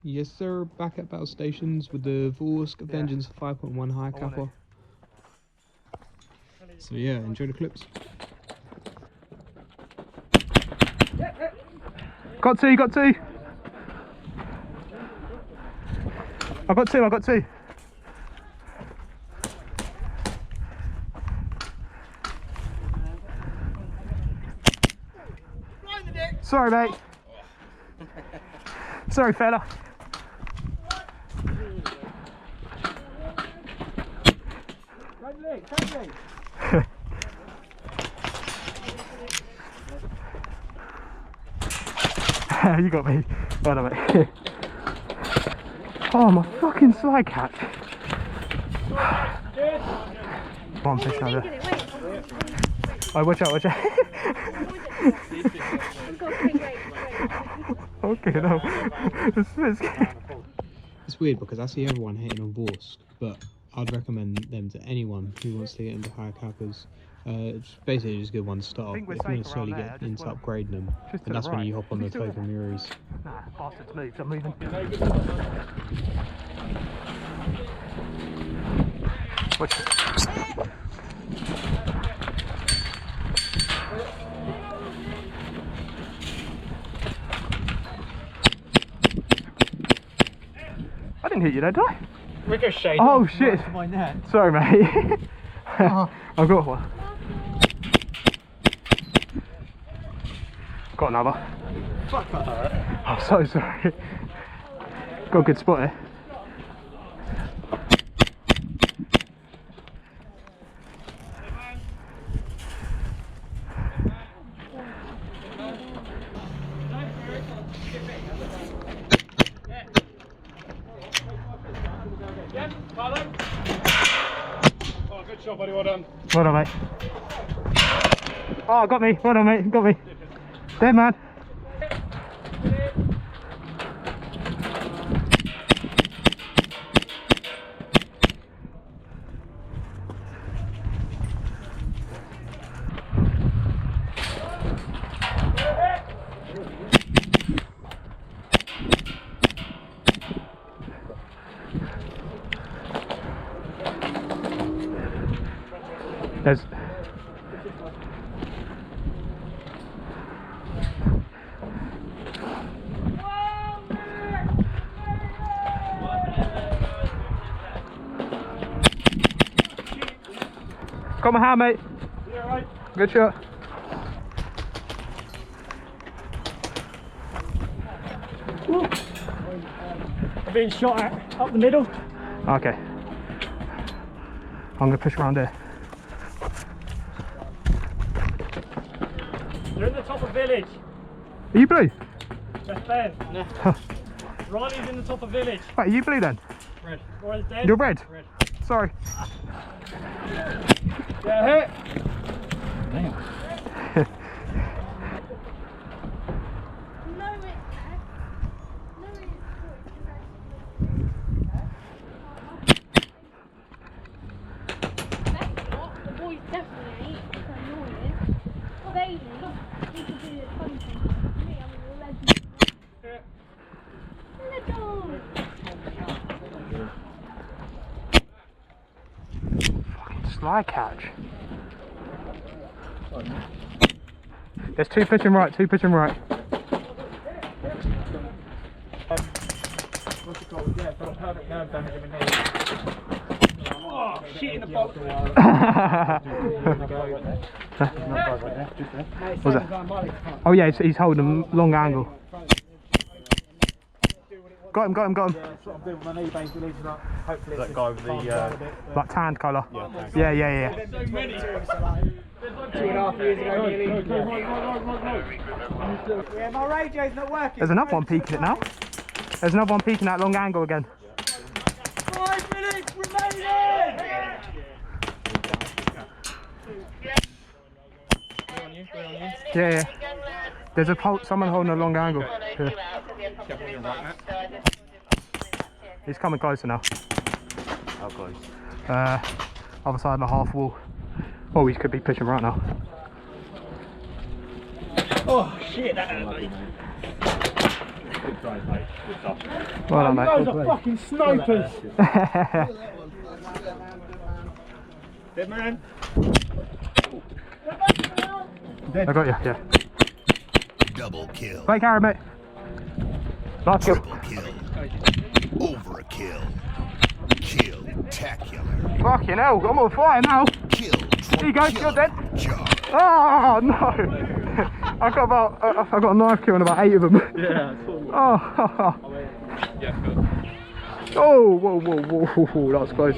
Yes sir, back at battle stations with the Vorsk Vengance 5.1 high Capa. So yeah, enjoy the clips. Got two, got two. I got two, I got two. Sorry mate. Sorry fella. You got me. Well done, mate. Oh, my fucking slide catch. One fish over there. Oh, watch out, watch out. Okay, no. It's weird because I see everyone hating on Vorsk, but I'd recommend them to anyone who wants to get into higher Capas. It's basically just a good one to start off. If you want to slowly get into upgrading them, and that's when you hop on the token mirrors. Nah, bastards moved, I'm moving. Watch it. I didn't hit you there, did I? Ricochet. Oh shit! Sorry, mate. I've got one. Got another. Fuck that hurt. I'm so sorry. Got a good spot here. Oh, good shot, buddy. Well done. Well done, mate. Oh, got me. Well done, mate. Got me. Dead man. There's... Got my hand, mate. You alright? Good shot. I'm being shot at up the middle. Okay. I'm gonna push around here. You're in the top of village. Are you blue? That's Ben. No. Riley's in the top of village. Wait, are you blue then? Red. Riley's dead. You're red? Red. Sorry. Get hit. Damn. Fly catch. There's two pitching right, two pitching right. What's it called? Yeah, got a perfect nerve damage in my knee. Oh, shit in the box. What's that? Oh yeah, he's holding a long angle. Got him, got him, got him. Yeah, sort of doing my knee basically, so hopefully That guy with the Like tanned colour. yeah, Yeah. 2.5 years ago nearly. Yeah, my radio's not working. There's another one peeking it now. There's another one peeking that long angle again. 5 minutes remaining! Yeah. There's someone holding a long angle. Yeah. He's coming closer now. How close? Other side of the half wall. Oh, he could be pushing right now. Oh shit, that hurt me. Well done, You mate. guys are fucking snipers. Dead man. I got you, yeah. Double kill. Fake arrow, mate. Nice kill. Triple kill. Overkill. Kill-tacular. Fucking hell, I'm on fire now. Kill. There you go, you're dead. Charge. Oh no! I got a knife kill on about 8 of them. Yeah. Oh, oh, whoa, whoa, whoa, whoa, that was close.